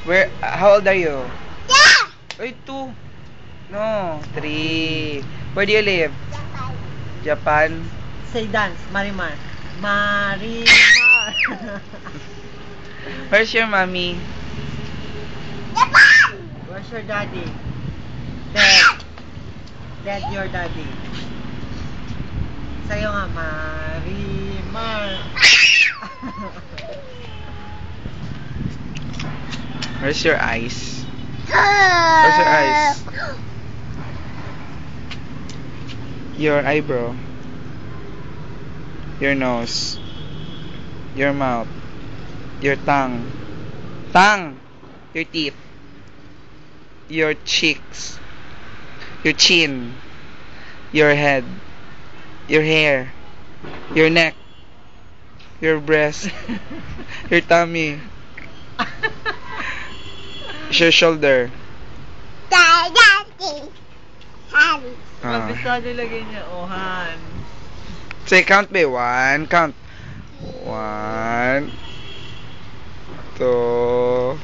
Where? How old are you? Yeah! Ay, 2. No, 3. Where do you live? Japan. Say dance, Marimar. Marimar. Where's your mommy? Japan! Where's your daddy? Dad. Dad, your daddy. Sa'yo nga, Marimar. Where's your eyes? Where's your eyes? Your eyebrow. Your nose. Your mouth. Your tongue. Tongue! Your teeth. Your cheeks. Your chin. Your head. Your hair. Your neck. Your breast. Your tummy. Your shoulder. Daddy. Harry. Mabisa nilagay niya, Han. Say count by 1. Count. 1, 2,